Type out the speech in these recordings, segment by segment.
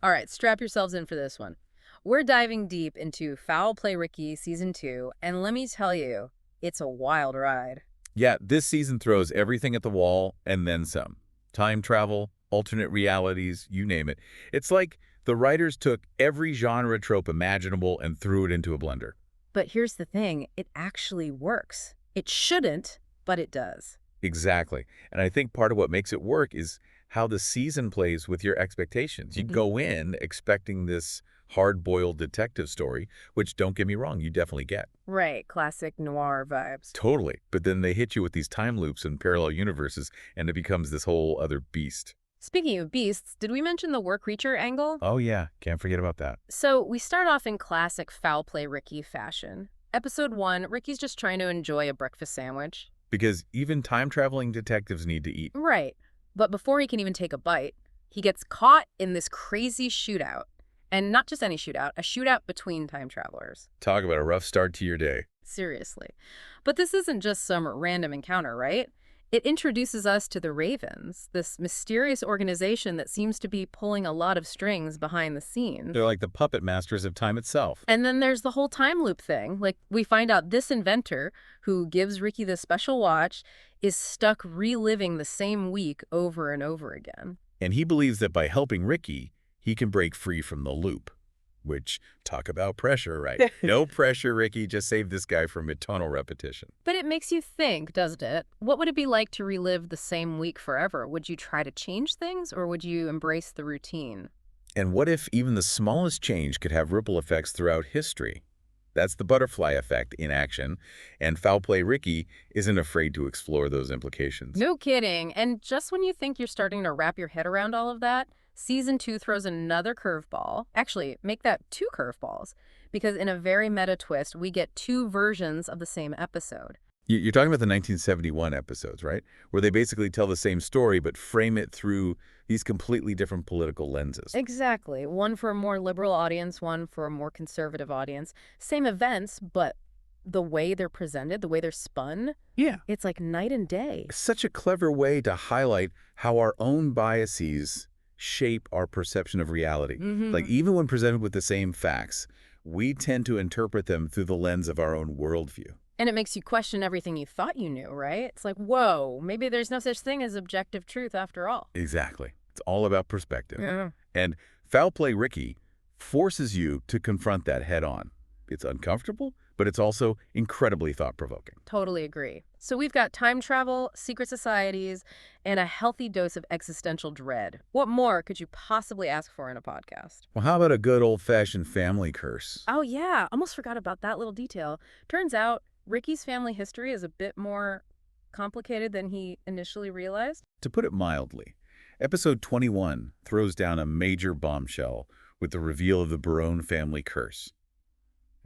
All right, strap yourselves in for this one. We're diving deep into Foul Play Ricky Season 2, and let me tell you, it's a wild ride. Yeah, this season throws everything at the wall and then some. Time travel, alternate realities, you name it. It's like the writers took every genre trope imaginable and threw it into a blender. But here's the thing, it actually works. It shouldn't, but it does. Exactly. And I think part of what makes it work is how the season plays with your expectations. You go in expecting this hard-boiled detective story, which, don't get me wrong, you definitely get. Right, classic noir vibes. Totally. But then they hit you with these time loops and parallel universes, and it becomes this whole other beast. Speaking of beasts, did we mention the war creature angle? Oh yeah, can't forget about that. So we start off in classic Foul Play Ricky fashion. Episode 1, Ricky's just trying to enjoy a breakfast sandwich. Because even time-traveling detectives need to eat. Right. But before he can even take a bite, he gets caught in this crazy shootout. And not just any shootout, a shootout between time travelers. Talk about a rough start to your day. Seriously. But this isn't just some random encounter, right? It introduces us to the Ravens, this mysterious organization that seems to be pulling a lot of strings behind the scenes. They're like the puppet masters of time itself. And then there's the whole time loop thing. Like, we find out this inventor, who gives Ricky the special watch, is stuck reliving the same week over and over again. And he believes that by helping Ricky, he can break free from the loop. Which, talk about pressure, right? No pressure, Ricky. Just save this guy from eternal repetition. But it makes you think, doesn't it? What would it be like to relive the same week forever? Would you try to change things, or would you embrace the routine? And what if even the smallest change could have ripple effects throughout history? That's the butterfly effect in action, and Foul Play Ricky isn't afraid to explore those implications. No kidding. And just when you think you're starting to wrap your head around all of that, Season 2 throws another curveball. Actually, make that 2 curveballs, because in a very meta twist, we get 2 versions of the same episode. You're talking about the 1971 episodes, right? Where they basically tell the same story but frame it through these completely different political lenses. Exactly. One for a more liberal audience, one for a more conservative audience. Same events, but the way they're presented, the way they're spun, Yeah. it's like night and day. Such a clever way to highlight how our own biases shape our perception of reality. Like, even when presented with the same facts, we tend to interpret them through the lens of our own worldview. And it makes you question everything you thought you knew, right? It's like, whoa, maybe there's no such thing as objective truth after all. Exactly. It's all about perspective. Yeah. And Foul Play Ricky forces you to confront that head on. It's uncomfortable, but it's also incredibly thought-provoking. Totally agree. So we've got time travel, secret societies, and a healthy dose of existential dread. What more could you possibly ask for in a podcast? Well, how about a good old-fashioned family curse? Oh yeah, almost forgot about that little detail. Turns out Ricky's family history is a bit more complicated than he initially realized. To put it mildly, episode 21 throws down a major bombshell with the reveal of the Barone family curse.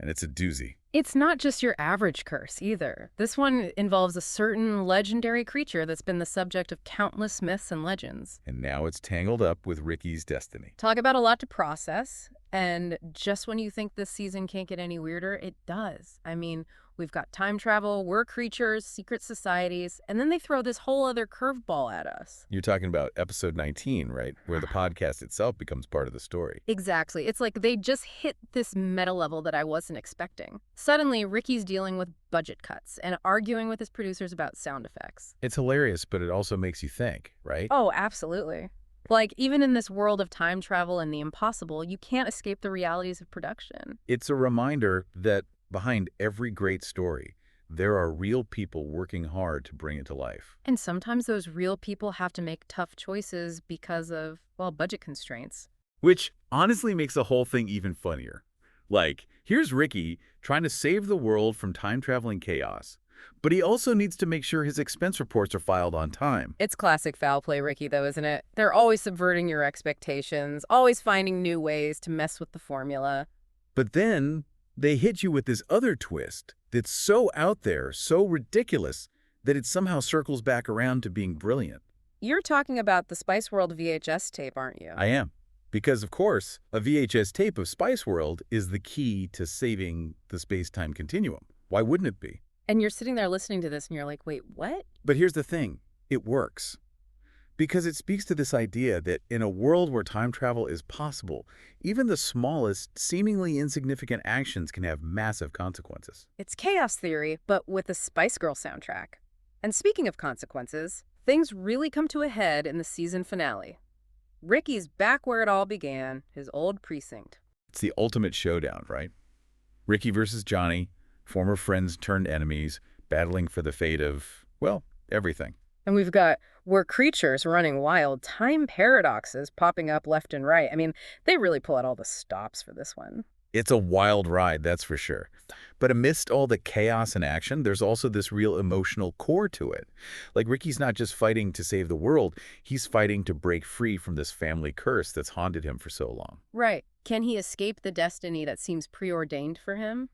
And it's a doozy. It's not just your average curse, either. This one involves a certain legendary creature that's been the subject of countless myths and legends. And now it's tangled up with Ricky's destiny. Talk about a lot to process, and just when you think this season can't get any weirder, it does. I mean, we've got time travel, war creatures, secret societies, and then they throw this whole other curveball at us. You're talking about episode 19, right? Where the podcast itself becomes part of the story. Exactly. It's like they just hit this meta level that I wasn't expecting. Suddenly, Ricky's dealing with budget cuts and arguing with his producers about sound effects. It's hilarious, but it also makes you think, right? Oh, absolutely. Like, even in this world of time travel and the impossible, you can't escape the realities of production. It's a reminder that behind every great story, there are real people working hard to bring it to life. And sometimes those real people have to make tough choices because of, well, budget constraints. Which honestly makes the whole thing even funnier. Like, here's Ricky trying to save the world from time-traveling chaos, but he also needs to make sure his expense reports are filed on time. It's classic Foul Play Ricky, though, isn't it? They're always subverting your expectations, always finding new ways to mess with the formula. But then they hit you with this other twist that's so out there, so ridiculous, that it somehow circles back around to being brilliant. You're talking about the Spice World VHS tape, aren't you? I am. Because, of course, a VHS tape of Spice World is the key to saving the space-time continuum. Why wouldn't it be? And you're sitting there listening to this and you're like, wait, what? But here's the thing. It works. Because it speaks to this idea that in a world where time travel is possible, even the smallest, seemingly insignificant actions can have massive consequences. It's chaos theory, but with a Spice Girl soundtrack. And speaking of consequences, things really come to a head in the season finale. Ricky's back where it all began, his old precinct. It's the ultimate showdown, right? Ricky versus Johnny, former friends turned enemies, battling for the fate of, well, everything. And we've got we're creatures running wild, time paradoxes popping up left and right. I mean, they really pull out all the stops for this one. It's a wild ride, that's for sure. But amidst all the chaos and action, there's also this real emotional core to it. Like Ricky's not just fighting to save the world, he's fighting to break free from this family curse that's haunted him for so long. Right. Can he escape the destiny that seems preordained for him?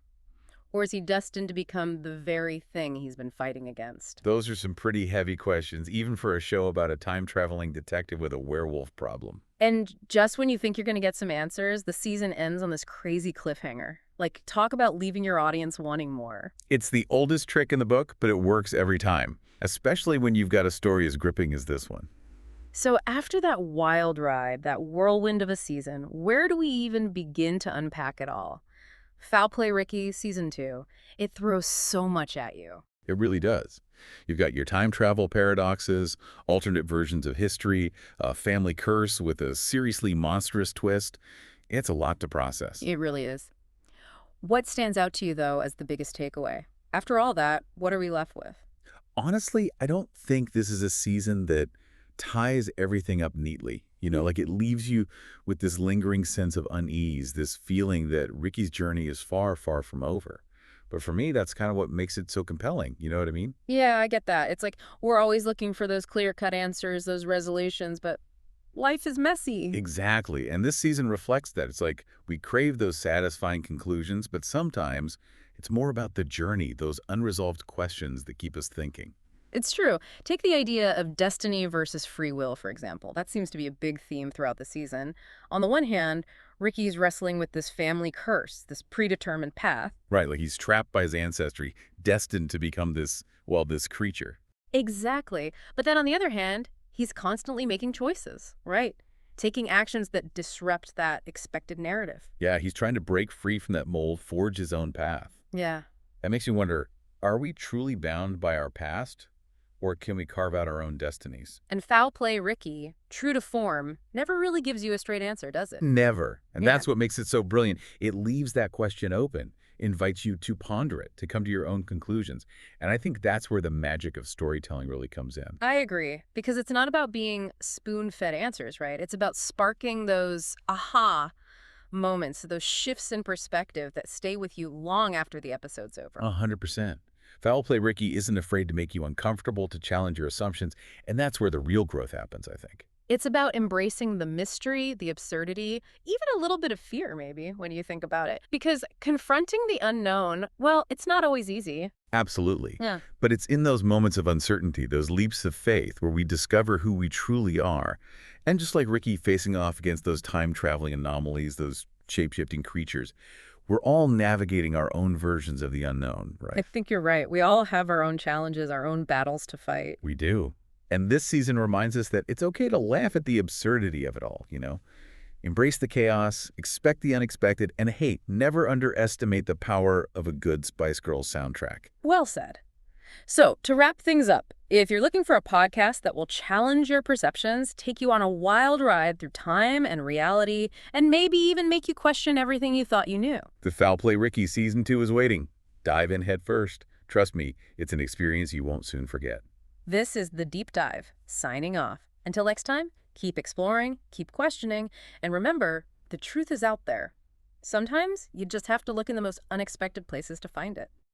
Or is he destined to become the very thing he's been fighting against? Those are some pretty heavy questions, even for a show about a time-traveling detective with a werewolf problem. And just when you think you're going to get some answers, the season ends on this crazy cliffhanger. Like, talk about leaving your audience wanting more. It's the oldest trick in the book, but it works every time, especially when you've got a story as gripping as this one. So after that wild ride, that whirlwind of a season, where do we even begin to unpack it all? Foul Play Ricky, Season 2. It throws so much at you. It really does. You've got your time travel paradoxes, alternate versions of history, a family curse with a seriously monstrous twist. It's a lot to process. It really is. What stands out to you, though, as the biggest takeaway? After all that, what are we left with? Honestly, I don't think this is a season that ties everything up neatly. Like it leaves you with this lingering sense of unease, this feeling that Ricky's journey is far, far from over. But for me, that's kind of what makes it so compelling. You know what I mean? Yeah, I get that. It's like we're always looking for those clear-cut answers, those resolutions, but life is messy. Exactly. And this season reflects that. It's like we crave those satisfying conclusions, but sometimes it's more about the journey, those unresolved questions that keep us thinking. It's true. Take the idea of destiny versus free will, for example. That seems to be a big theme throughout the season. On the one hand, Ricky's wrestling with this family curse, this predetermined path. Right, like he's trapped by his ancestry, destined to become this creature. Exactly. But then on the other hand, he's constantly making choices, right? Taking actions that disrupt that expected narrative. Yeah, he's trying to break free from that mold, forge his own path. Yeah. That makes me wonder, are we truly bound by our past? Or can we carve out our own destinies? And Foul Play Ricky, true to form, never really gives you a straight answer, does it? Never. And Yeah. that's what makes it so brilliant. It leaves that question open, invites you to ponder it, to come to your own conclusions. And I think that's where the magic of storytelling really comes in. I agree, because it's not about being spoon-fed answers, right? It's about sparking those aha moments, those shifts in perspective that stay with you long after the episode's over. 100%. Foul Play Ricky isn't afraid to make you uncomfortable, to challenge your assumptions, and that's where the real growth happens, I think. It's about embracing the mystery, the absurdity, even a little bit of fear, maybe, when you think about it. Because confronting the unknown, well, it's not always easy. Absolutely. Yeah. But it's in those moments of uncertainty, those leaps of faith, where we discover who we truly are. And just like Ricky facing off against those time-traveling anomalies, those shape-shifting creatures, we're all navigating our own versions of the unknown, I right? think you're right. We all have our own challenges, our own battles to fight. We do. And this season reminds us that it's okay to laugh at the absurdity of it all. Embrace the chaos, expect the unexpected, and hey, never underestimate the power of a good Spice Girls soundtrack. Well said. So, to wrap things up, if you're looking for a podcast that will challenge your perceptions, take you on a wild ride through time and reality, and maybe even make you question everything you thought you knew. The Foul Play Ricky Season 2 is waiting. Dive in head first. Trust me, it's an experience you won't soon forget. This is The Deep Dive, signing off. Until next time, keep exploring, keep questioning, and remember, the truth is out there. Sometimes you just have to look in the most unexpected places to find it.